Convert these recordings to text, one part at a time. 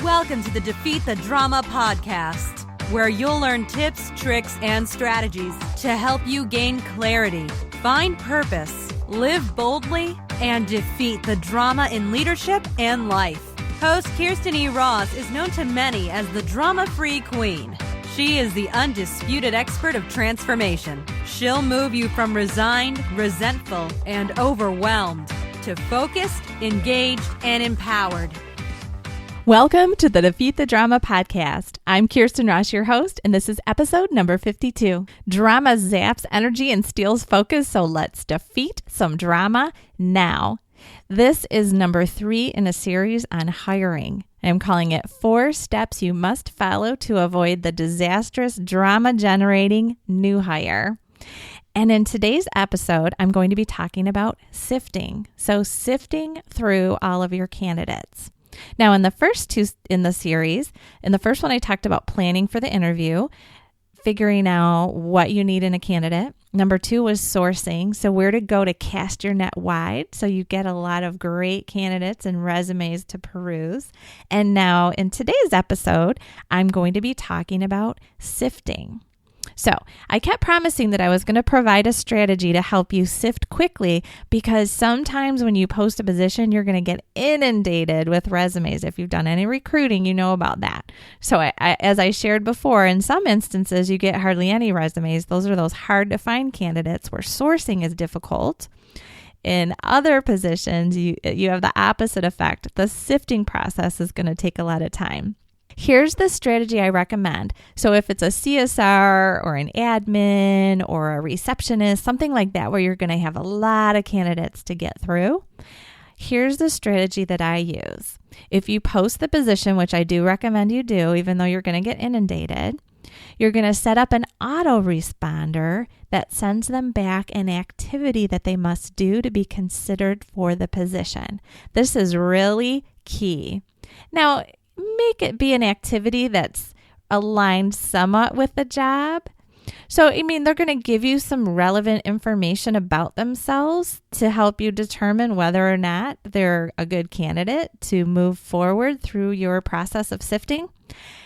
Welcome to the Defeat the Drama podcast, where you'll learn tips, tricks, and strategies to help you gain clarity, find purpose, live boldly, and defeat the drama in leadership and life. Host Kirsten E. Ross is known to many as the drama-free queen. She is the undisputed expert of transformation. She'll move you from resigned, resentful, and overwhelmed to focused, engaged, and empowered. Welcome to the Defeat the Drama podcast. I'm Kirsten Ross, your host, and this is episode number 52. Drama zaps energy and steals focus, so let's defeat some drama now. This is number 3 in a series on hiring. I'm calling it 4 Steps You Must Follow to Avoid the Disastrous Drama-Generating New Hire. And in today's episode, I'm going to be talking about sifting. So sifting through all of your candidates. Now, in the first 2 in the series, in the first one, I talked about planning for the interview, figuring out what you need in a candidate. Number 2 was sourcing. So where to go to cast your net wide so you get a lot of great candidates and resumes to peruse. And now in today's episode, I'm going to be talking about sifting. So I kept promising that I was going to provide a strategy to help you sift quickly, because sometimes when you post a position, you're going to get inundated with resumes. If you've done any recruiting, you know about that. So as I shared before, in some instances, you get hardly any resumes. Those are those hard to find candidates where sourcing is difficult. In other positions, you have the opposite effect. The sifting process is going to take a lot of time. Here's the strategy I recommend. So if it's a CSR or an admin or a receptionist, something like that, where you're going to have a lot of candidates to get through, here's the strategy that I use. If you post the position, which I do recommend you do, even though you're going to get inundated, you're going to set up an autoresponder that sends them back an activity that they must do to be considered for the position. This is really key. Now, make it be an activity that's aligned somewhat with the job. So, they're going to give you some relevant information about themselves to help you determine whether or not they're a good candidate to move forward through your process of sifting.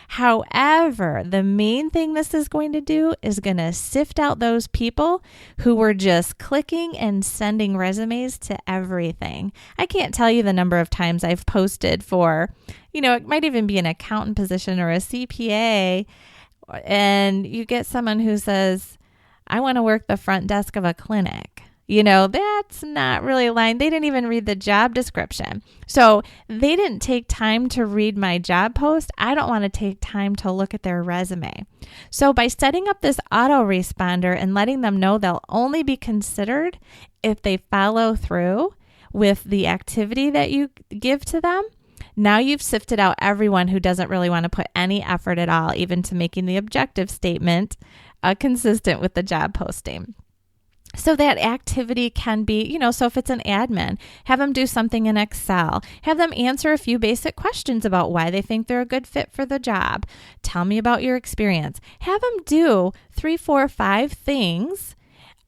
However, the main thing this is going to do is going to sift out those people who were just clicking and sending resumes to everything. I can't tell you the number of times I've posted for, it might even be an accountant position or a CPA, and you get someone who says, I want to work the front desk of a clinic. That's not really aligned. They didn't even read the job description. So they didn't take time to read my job post. I don't want to take time to look at their resume. So by setting up this autoresponder and letting them know they'll only be considered if they follow through with the activity that you give to them, now you've sifted out everyone who doesn't really want to put any effort at all, even to making the objective statement consistent with the job posting. So that activity can be, so if it's an admin, have them do something in Excel, have them answer a few basic questions about why they think they're a good fit for the job. Tell me about your experience. Have them do 3, 4, 5 things,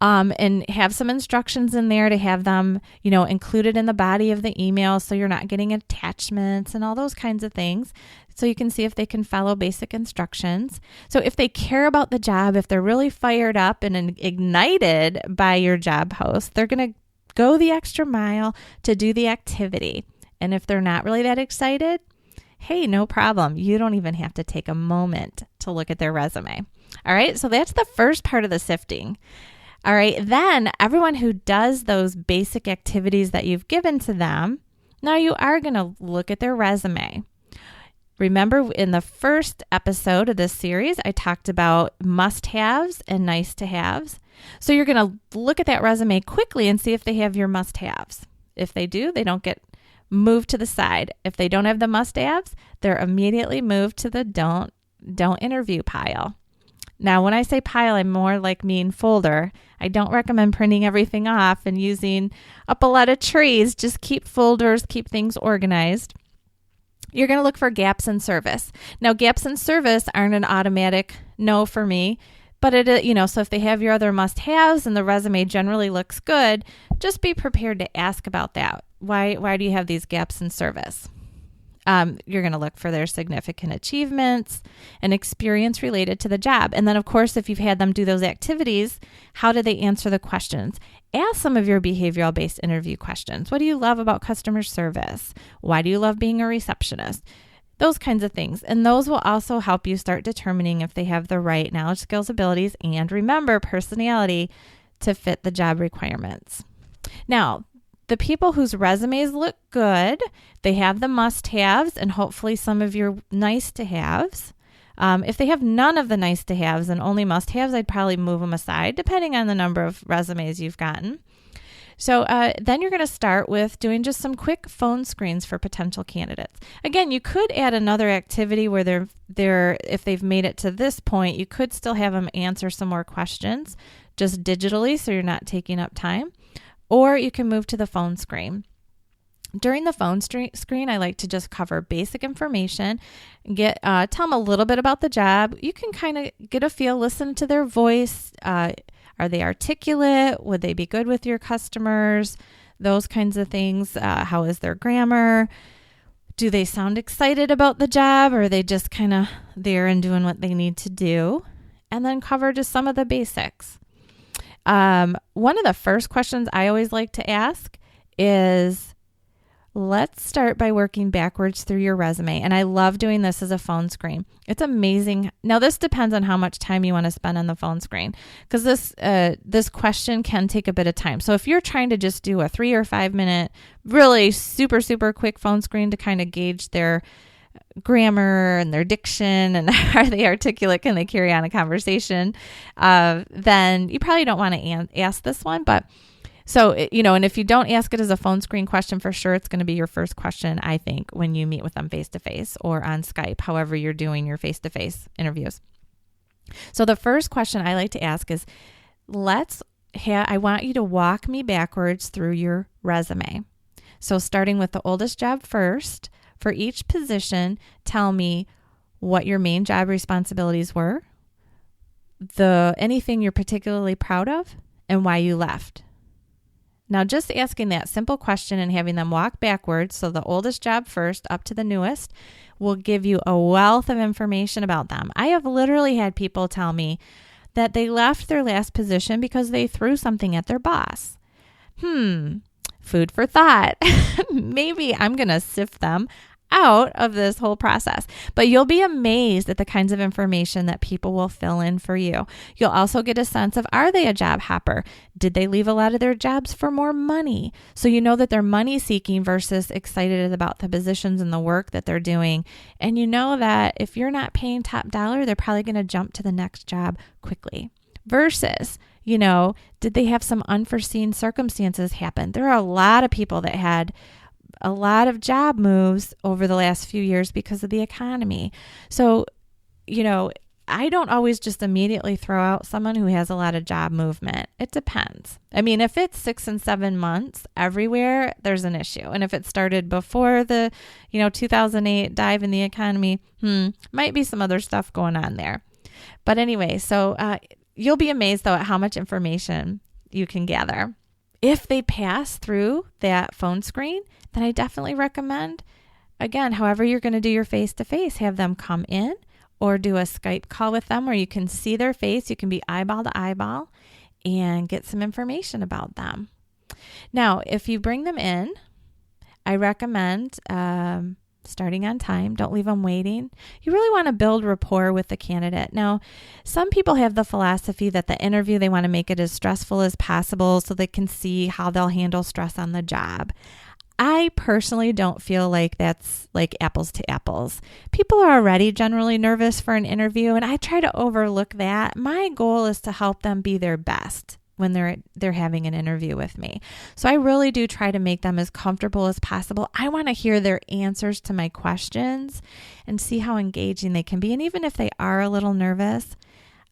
and have some instructions in there to have them, included in the body of the email, so you're not getting attachments and all those kinds of things. So you can see if they can follow basic instructions. So if they care about the job, if they're really fired up and ignited by your job post, they're going to go the extra mile to do the activity. And if they're not really that excited, hey, no problem. You don't even have to take a moment to look at their resume. All right. So that's the first part of the sifting. All right. Then everyone who does those basic activities that you've given to them, now you are going to look at their resume. Remember, in the first episode of this series, I talked about must-haves and nice-to-haves. So you're going to look at that resume quickly and see if they have your must-haves. If they do, they don't get moved to the side. If they don't have the must-haves, they're immediately moved to the don't interview pile. Now, when I say pile, I'm more like mean folder. I don't recommend printing everything off and using up a lot of trees. Just keep folders, keep things organized. You're going to look for gaps in service. Now, gaps in service aren't an automatic no for me, but so if they have your other must-haves and the resume generally looks good, just be prepared to ask about that. Why do you have these gaps in service? You're going to look for their significant achievements and experience related to the job. And then, of course, if you've had them do those activities, how do they answer the questions? Ask some of your behavioral-based interview questions. What do you love about customer service? Why do you love being a receptionist? Those kinds of things. And those will also help you start determining if they have the right knowledge, skills, abilities, and remember, personality to fit the job requirements. Now, the people whose resumes look good, they have the must-haves and hopefully some of your nice-to-haves. If they have none of the nice-to-haves and only must-haves, I'd probably move them aside, depending on the number of resumes you've gotten. So then you're going to start with doing just some quick phone screens for potential candidates. Again, you could add another activity where if they've made it to this point, you could still have them answer some more questions just digitally, so you're not taking up time. Or you can move to the phone screen. During the phone screen, I like to just cover basic information, tell them a little bit about the job. You can kind of get a feel, listen to their voice. Are they articulate? Would they be good with your customers? Those kinds of things. How is their grammar? Do they sound excited about the job, or are they just kind of there and doing what they need to do? And then cover just some of the basics. One of the first questions I always like to ask is, let's start by working backwards through your resume. And I love doing this as a phone screen. It's amazing. Now, this depends on how much time you want to spend on the phone screen, because this question can take a bit of time. So if you're trying to just do a 3 or 5 minute, really super, super quick phone screen to kind of gauge their grammar and their diction and are they articulate, can they carry on a conversation, then you probably don't want to ask this one. But so, and if you don't ask it as a phone screen question, for sure, it's going to be your first question, I think, when you meet with them face-to-face or on Skype, however you're doing your face-to-face interviews. So the first question I like to ask is, I want you to walk me backwards through your resume. So starting with the oldest job first, for each position, tell me what your main job responsibilities were, anything you're particularly proud of, and why you left. Now, just asking that simple question and having them walk backwards, so the oldest job first up to the newest, will give you a wealth of information about them. I have literally had people tell me that they left their last position because they threw something at their boss. Food for thought. Maybe I'm going to sift them out of this whole process. But you'll be amazed at the kinds of information that people will fill in for you. You'll also get a sense of, are they a job hopper? Did they leave a lot of their jobs for more money? So you know that they're money seeking versus excited about the positions and the work that they're doing. And you know that if you're not paying top dollar, they're probably going to jump to the next job quickly. Versus, did they have some unforeseen circumstances happen? There are a lot of people that had a lot of job moves over the last few years because of the economy. So, I don't always just immediately throw out someone who has a lot of job movement. It depends. I mean, if it's 6 and 7 months everywhere, there's an issue. And if it started before the, 2008 dive in the economy, might be some other stuff going on there. But anyway, so you'll be amazed though at how much information you can gather. If they pass through that phone screen, then I definitely recommend, again, however you're going to do your face-to-face, have them come in or do a Skype call with them where you can see their face. You can be eyeball to eyeball and get some information about them. Now, if you bring them in, I recommend starting on time. Don't leave them waiting. You really want to build rapport with the candidate. Now, some people have the philosophy that the interview, they want to make it as stressful as possible so they can see how they'll handle stress on the job. I personally don't feel like that's like apples to apples. People are already generally nervous for an interview, and I try to overlook that. My goal is to help them be their best when they're having an interview with me. So I really do try to make them as comfortable as possible. I want to hear their answers to my questions and see how engaging they can be. And even if they are a little nervous,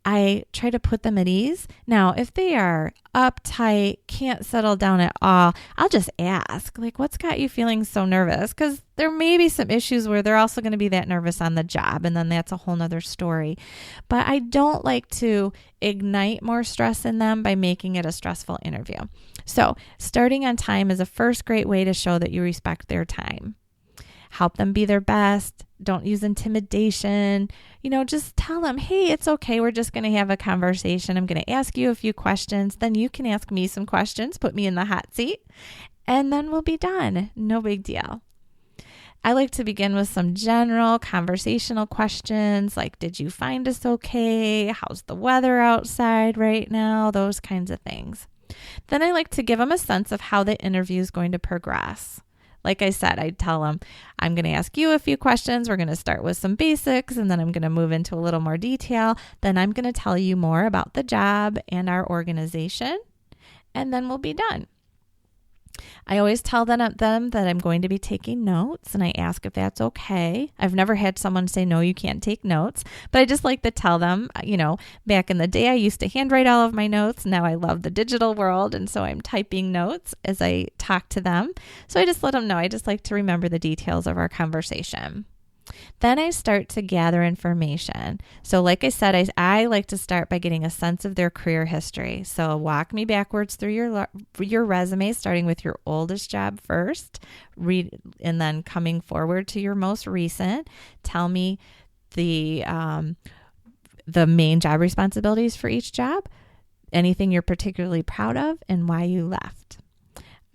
I try to put them at ease. Now, if they are uptight, can't settle down at all, I'll just ask, what's got you feeling so nervous? Because there may be some issues where they're also going to be that nervous on the job, and then that's a whole nother story. But I don't like to ignite more stress in them by making it a stressful interview. So starting on time is a first great way to show that you respect their time. help them be their best. Don't use intimidation. Just tell them, hey, it's okay. We're just going to have a conversation. I'm going to ask you a few questions. Then you can ask me some questions, put me in the hot seat, and then we'll be done. No big deal. I like to begin with some general conversational questions like, did you find us okay? How's the weather outside right now? Those kinds of things. Then I like to give them a sense of how the interview is going to progress. Like I said, I tell them, I'm going to ask you a few questions. We're going to start with some basics, and then I'm going to move into a little more detail. Then I'm going to tell you more about the job and our organization, and then we'll be done. I always tell them that I'm going to be taking notes, and I ask if that's okay. I've never had someone say, no, you can't take notes, but I just like to tell them, back in the day, I used to handwrite all of my notes. Now I love the digital world, and so I'm typing notes as I talk to them. So I just let them know. I just like to remember the details of our conversation. Then I start to gather information. So like I said, I like to start by getting a sense of their career history. So walk me backwards through your resume, starting with your oldest job first, and then coming forward to your most recent. Tell me the main job responsibilities for each job, anything you're particularly proud of, and why you left.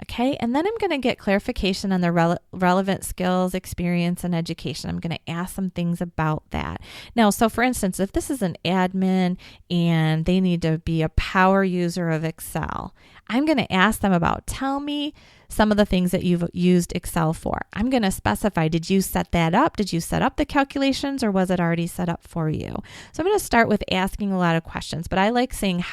Okay, and then I'm going to get clarification on the relevant skills, experience, and education. I'm going to ask some things about that. Now, so for instance, if this is an admin and they need to be a power user of Excel, I'm going to ask them about, tell me some of the things that you've used Excel for. I'm going to specify, did you set that up? Did you set up the calculations, or was it already set up for you? So I'm going to start with asking a lot of questions, but I like saying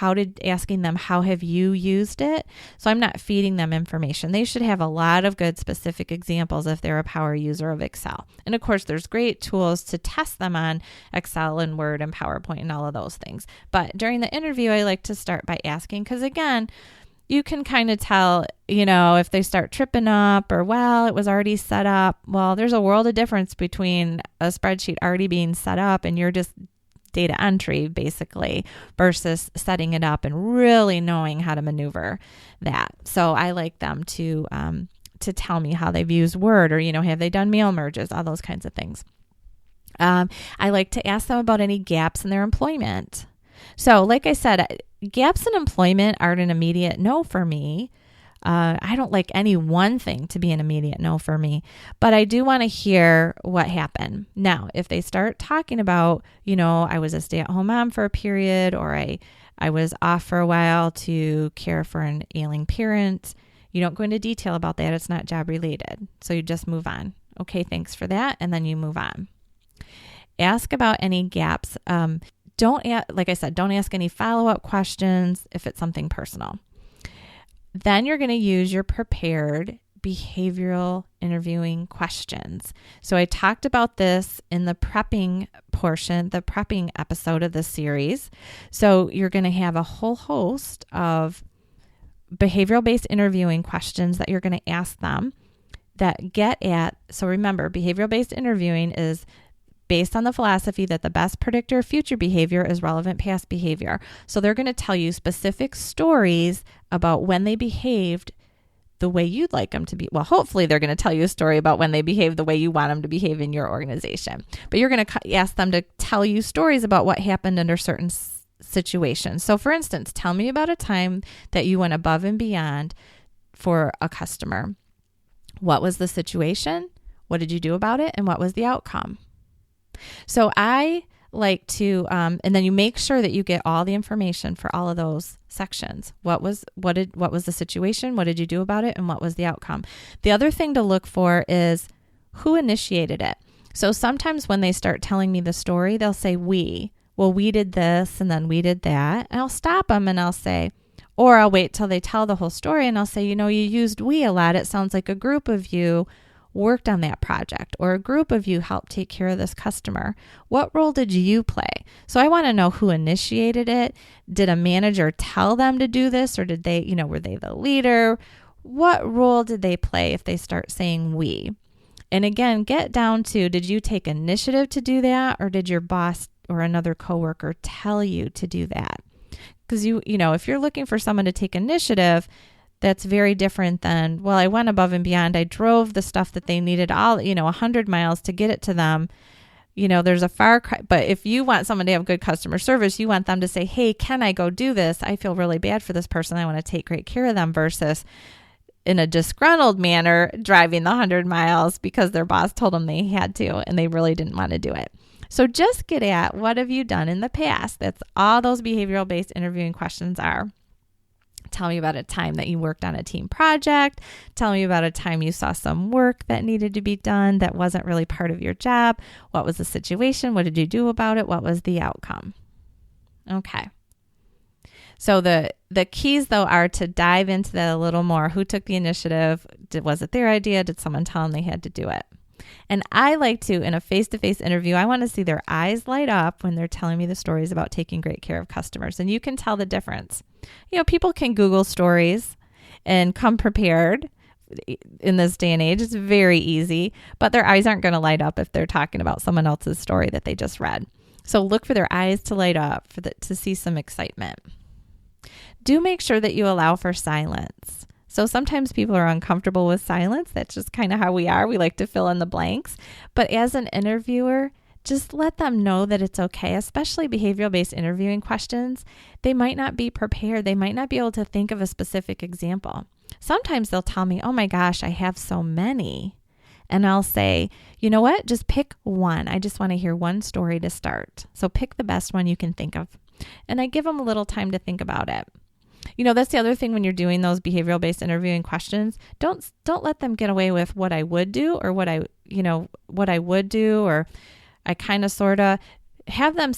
asking them, how have you used it? So I'm not feeding them information. They should have a lot of good specific examples if they're a power user of Excel. And of course, there's great tools to test them on Excel and Word and PowerPoint and all of those things. But during the interview, I like to start by asking, because again, you can kind of tell, if they start tripping up or, well, it was already set up. Well, there's a world of difference between a spreadsheet already being set up and you're just data entry basically versus setting it up and really knowing how to maneuver that. So I like them to tell me how they've used Word or, have they done mail merges, all those kinds of things. I like to ask them about any gaps in their employment. So like I said, gaps in employment aren't an immediate no for me. I don't like any one thing to be an immediate no for me, but I do want to hear what happened. Now, if they start talking about, I was a stay-at-home mom for a period, or I was off for a while to care for an ailing parent, you don't go into detail about that. It's not job related. So you just move on. Okay, thanks for that. And then you move on. Ask about any gaps. Like I said, don't ask any follow-up questions if it's something personal. Then you're going to use your prepared behavioral interviewing questions. So I talked about this in the prepping episode of the series. So you're going to have a whole host of behavioral-based interviewing questions that you're going to ask them that get at, so remember, behavioral-based interviewing is based on the philosophy that the best predictor of future behavior is relevant past behavior. So they're going to tell you specific stories about when they behaved the way you'd like them to be. Well, hopefully they're going to tell you a story about when they behave the way you want them to behave in your organization. But you're going to ask them to tell you stories about what happened under certain situations. So for instance, tell me about a time that you went above and beyond for a customer. What was the situation? What did you do about it? And what was the outcome? So I like to, and then you make sure that you get all the information for all of those sections. What was the situation? What did you do about it? And what was the outcome? The other thing to look for is who initiated it. So sometimes when they start telling me the story, they'll say we. Well, we did this and then we did that. And I'll stop them and I'll say, or I'll wait till they tell the whole story and I'll say, you used we a lot. It sounds like a group of you worked on that project, or a group of you helped take care of this customer. What role did you play? So I want to know who initiated it. Did a manager tell them to do this, or did they, were they the leader? What role did they play if they start saying we? And again, get down to, did you take initiative to do that, or did your boss or another coworker tell you to do that? Because if you're looking for someone to take initiative, That's very different than, well, I went above and beyond. I drove the stuff that they needed 100 miles to get it to them. There's a far cry. But if you want someone to have good customer service, you want them to say, hey, can I go do this? I feel really bad for this person. I want to take great care of them, versus in a disgruntled manner, driving the 100 miles because their boss told them they had to and they really didn't want to do it. So just get at, what have you done in the past? That's all those behavioral-based interviewing questions are. Tell me about a time that you worked on a team project. Tell me about a time you saw some work that needed to be done that wasn't really part of your job. What was the situation? What did you do about it? What was the outcome? Okay. So the keys, though, are to dive into that a little more. Who took the initiative? Was it their idea? Did someone tell them they had to do it? And I like to, in a face-to-face interview, I want to see their eyes light up when they're telling me the stories about taking great care of customers. And you can tell the difference. People can Google stories and come prepared in this day and age. It's very easy, but their eyes aren't going to light up if they're talking about someone else's story that they just read. So look for their eyes to light up, to see some excitement. Do make sure that you allow for silence. So sometimes people are uncomfortable with silence. That's just kind of how we are. We like to fill in the blanks. But as an interviewer, just let them know that it's okay, especially behavioral-based interviewing questions. They might not be prepared. They might not be able to think of a specific example. Sometimes they'll tell me, oh my gosh, I have so many. And I'll say, you know what? Just pick one. I just want to hear one story to start. So pick the best one you can think of. And I give them a little time to think about it. That's the other thing when you're doing those behavioral-based interviewing questions. Don't let them get away with what I would do, or what I would do, or I kind of sort of have them.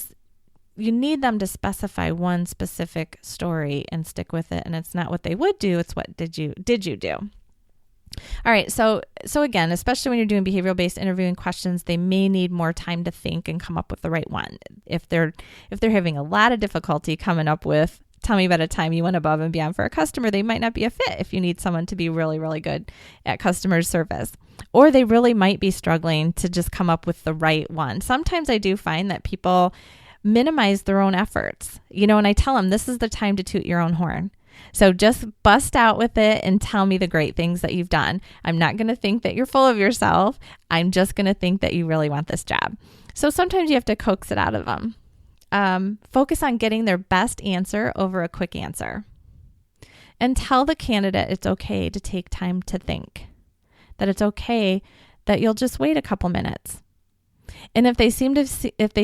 You need them to specify one specific story and stick with it. And it's not what they would do. It's what did you do? All right. So again, especially when you're doing behavioral-based interviewing questions, they may need more time to think and come up with the right one. If they're having a lot of difficulty coming up with, tell me about a time you went above and beyond for a customer, they might not be a fit if you need someone to be really, really good at customer service. Or they really might be struggling to just come up with the right one. Sometimes I do find that people minimize their own efforts, and I tell them this is the time to toot your own horn. So just bust out with it and tell me the great things that you've done. I'm not going to think that you're full of yourself. I'm just going to think that you really want this job. So sometimes you have to coax it out of them. Focus on getting their best answer over a quick answer. And tell the candidate it's okay to take time to think. That it's okay that you'll just wait a couple minutes. And if they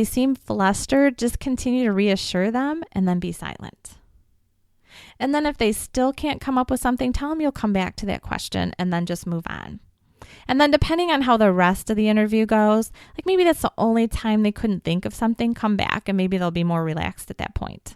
seem flustered, just continue to reassure them and then be silent. And then if they still can't come up with something, tell them you'll come back to that question and then just move on. And then depending on how the rest of the interview goes, like maybe that's the only time they couldn't think of something, come back and maybe they'll be more relaxed at that point.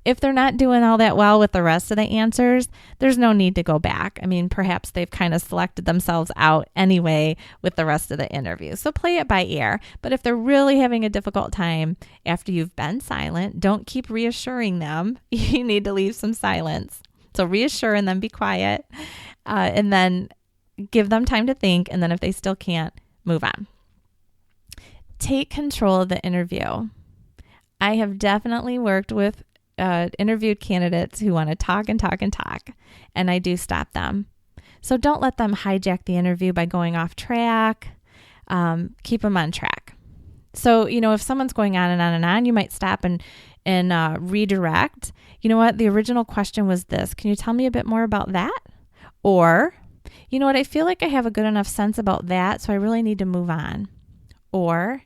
If they're not doing all that well with the rest of the answers, there's no need to go back. I mean, perhaps they've kind of selected themselves out anyway with the rest of the interview. So play it by ear. But if they're really having a difficult time after you've been silent, don't keep reassuring them. You need to leave some silence. So reassure and then be quiet. And then give them time to think. And then if they still can't, move on. Take control of the interview. I have definitely worked with interviewed candidates who want to talk and talk and talk, and I do stop them. So don't let them hijack the interview by going off track. Keep them on track. So, if someone's going on and on and on, you might stop and redirect. You know what? The original question was this. Can you tell me a bit more about that? Or, you know what? I feel like I have a good enough sense about that, so I really need to move on. Or,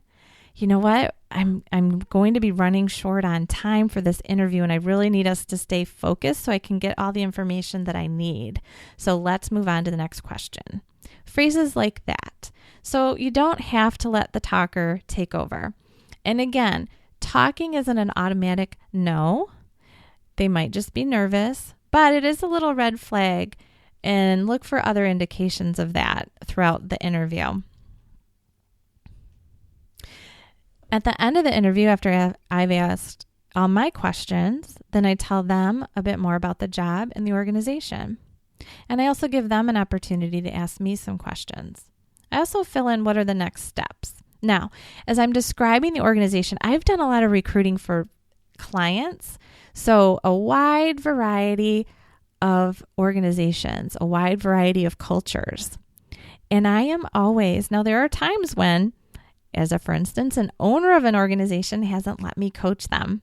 you know what? I'm going to be running short on time for this interview, and I really need us to stay focused so I can get all the information that I need. So let's move on to the next question. Phrases like that. So you don't have to let the talker take over. And again, talking isn't an automatic no. They might just be nervous, but it is a little red flag, and look for other indications of that throughout the interview. At the end of the interview, after I've asked all my questions, then I tell them a bit more about the job and the organization. And I also give them an opportunity to ask me some questions. I also fill in what are the next steps. Now, as I'm describing the organization, I've done a lot of recruiting for clients, so a wide variety of organizations, a wide variety of cultures. And I am always, now there are times when, for instance, an owner of an organization hasn't let me coach them.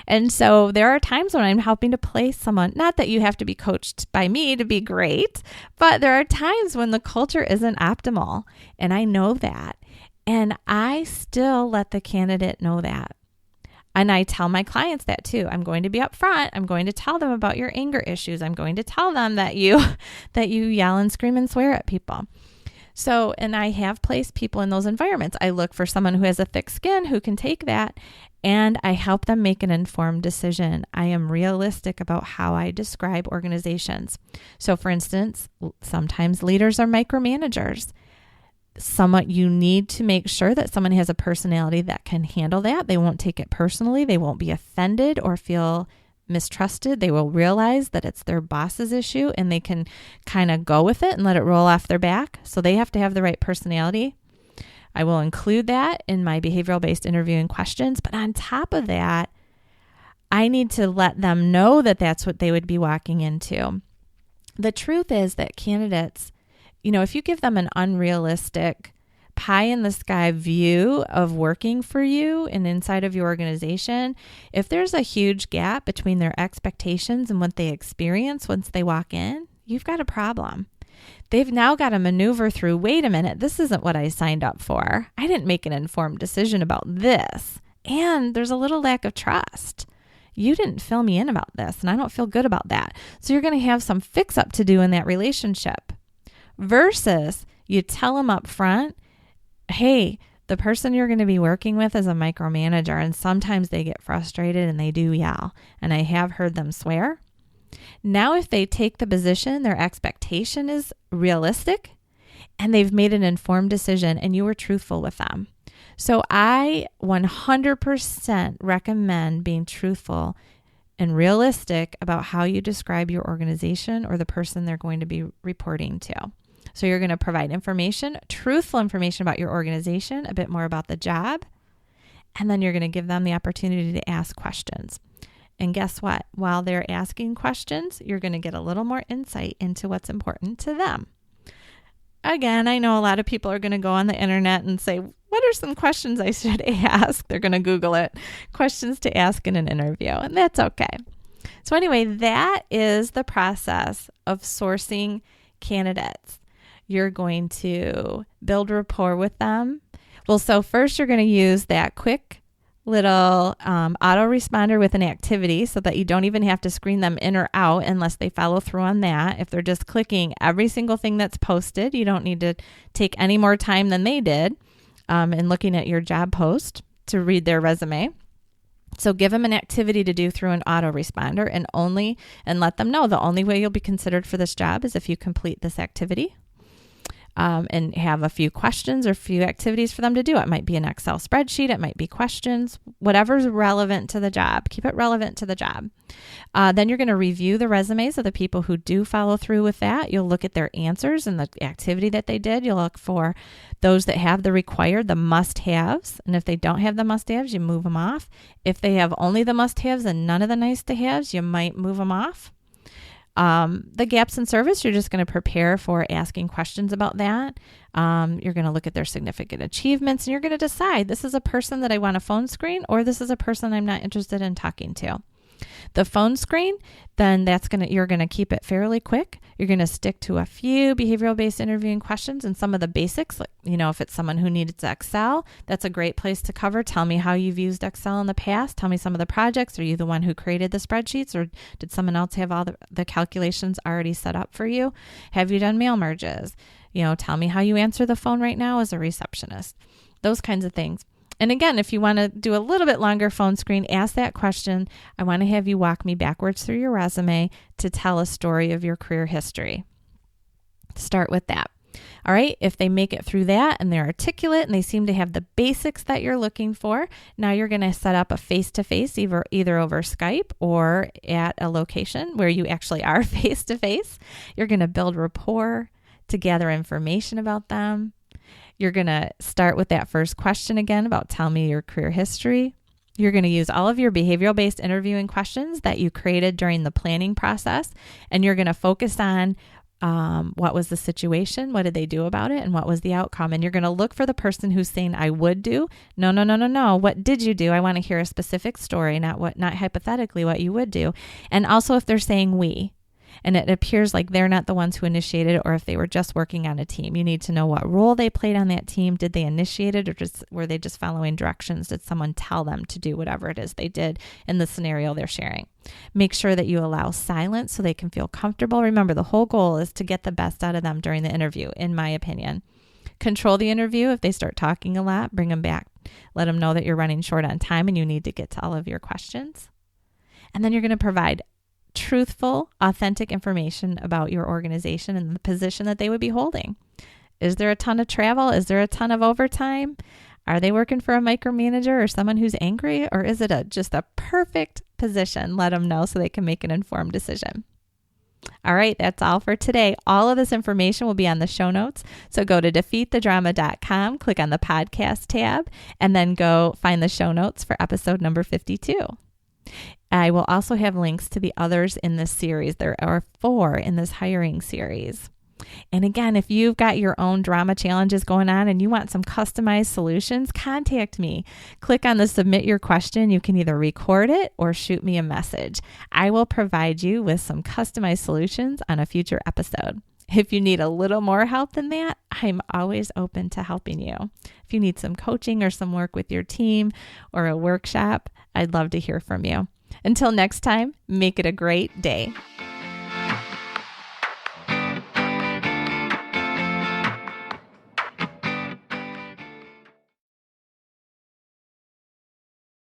And so there are times when I'm helping to place someone, not that you have to be coached by me to be great, but there are times when the culture isn't optimal. And I know that. And I still let the candidate know that. And I tell my clients that too. I'm going to be upfront. I'm going to tell them about your anger issues. I'm going to tell them that you yell and scream and swear at people. So, and I have placed people in those environments. I look for someone who has a thick skin who can take that, and I help them make an informed decision. I am realistic about how I describe organizations. So, for instance, sometimes leaders are micromanagers. You need to make sure that someone has a personality that can handle that. They won't take it personally. They won't be offended or feel mistrusted. They will realize that it's their boss's issue and they can kind of go with it and let it roll off their back. So they have to have the right personality. I will include that in my behavioral-based interviewing questions. But on top of that, I need to let them know that that's what they would be walking into. The truth is that candidates, if you give them an unrealistic pie-in-the-sky view of working for you and inside of your organization, if there's a huge gap between their expectations and what they experience once they walk in, you've got a problem. They've now got to maneuver through, wait a minute, this isn't what I signed up for. I didn't make an informed decision about this. And there's a little lack of trust. You didn't fill me in about this, and I don't feel good about that. So you're going to have some fix-up to do in that relationship. Versus you tell them up front, hey, the person you're going to be working with is a micromanager, and sometimes they get frustrated and they do yell, and I have heard them swear. Now, if they take the position, their expectation is realistic and they've made an informed decision and you were truthful with them. So I 100% recommend being truthful and realistic about how you describe your organization or the person they're going to be reporting to. So you're going to provide information, truthful information about your organization, a bit more about the job, and then you're going to give them the opportunity to ask questions. And guess what? While they're asking questions, you're going to get a little more insight into what's important to them. Again, I know a lot of people are going to go on the internet and say, what are some questions I should ask? They're going to Google it, questions to ask in an interview, and that's okay. So anyway, that is the process of sourcing candidates. You're going to build rapport with them. Well, so first you're going to use that quick little autoresponder with an activity so that you don't even have to screen them in or out unless they follow through on that. If they're just clicking every single thing that's posted, you don't need to take any more time than they did in looking at your job post to read their resume. So give them an activity to do through an autoresponder and let them know the only way you'll be considered for this job is if you complete this activity. And have a few questions or a few activities for them to do. It might be an Excel spreadsheet. It might be questions, whatever's relevant to the job. Keep it relevant to the job. Then you're going to review the resumes of the people who do follow through with that. You'll look at their answers and the activity that they did. You'll look for those that have the must-haves. And if they don't have the must-haves, you move them off. If they have only the must-haves and none of the nice-to-haves, you might move them off. The gaps in service, you're just going to prepare for asking questions about that. You're going to look at their significant achievements and you're going to decide this is a person that I want a phone screen or this is a person I'm not interested in talking to. The phone screen, then you're going to keep it fairly quick. You're going to stick to a few behavioral-based interviewing questions and some of the basics. Like, if it's someone who needs Excel, that's a great place to cover. Tell me how you've used Excel in the past. Tell me some of the projects. Are you the one who created the spreadsheets or did someone else have all the calculations already set up for you? Have you done mail merges? Tell me how you answer the phone right now as a receptionist. Those kinds of things. And again, if you want to do a little bit longer phone screen, ask that question. I want to have you walk me backwards through your resume to tell a story of your career history. Start with that. All right. If they make it through that and they're articulate and they seem to have the basics that you're looking for, now you're going to set up a face-to-face either over Skype or at a location where you actually are face-to-face. You're going to build rapport to gather information about them. You're going to start with that first question again about tell me your career history. You're going to use all of your behavioral-based interviewing questions that you created during the planning process, and you're going to focus on what was the situation, what did they do about it, and what was the outcome. And you're going to look for the person who's saying, I would do. No. What did you do? I want to hear a specific story, not hypothetically what you would do. And also if they're saying we, and it appears like they're not the ones who initiated it, or if they were just working on a team, you need to know what role they played on that team. Did they initiate it, or were they just following directions? Did someone tell them to do whatever it is they did in the scenario they're sharing? Make sure that you allow silence so they can feel comfortable. Remember, the whole goal is to get the best out of them during the interview, in my opinion. Control the interview. If they start talking a lot, bring them back. Let them know that you're running short on time and you need to get to all of your questions. And then you're going to provide truthful, authentic information about your organization and the position that they would be holding. Is there a ton of travel? Is there a ton of overtime? Are they working for a micromanager or someone who's angry? Or is it just a perfect position? Let them know so they can make an informed decision. All right, that's all for today. All of this information will be on the show notes. So go to defeatthedrama.com, click on the podcast tab, and then go find the show notes for episode number 52. I will also have links to the others in this series. There are 4 in this hiring series. And again, if you've got your own drama challenges going on and you want some customized solutions, contact me. Click on the submit your question. You can either record it or shoot me a message. I will provide you with some customized solutions on a future episode. If you need a little more help than that, I'm always open to helping you. If you need some coaching or some work with your team or a workshop, I'd love to hear from you. Until next time, make it a great day.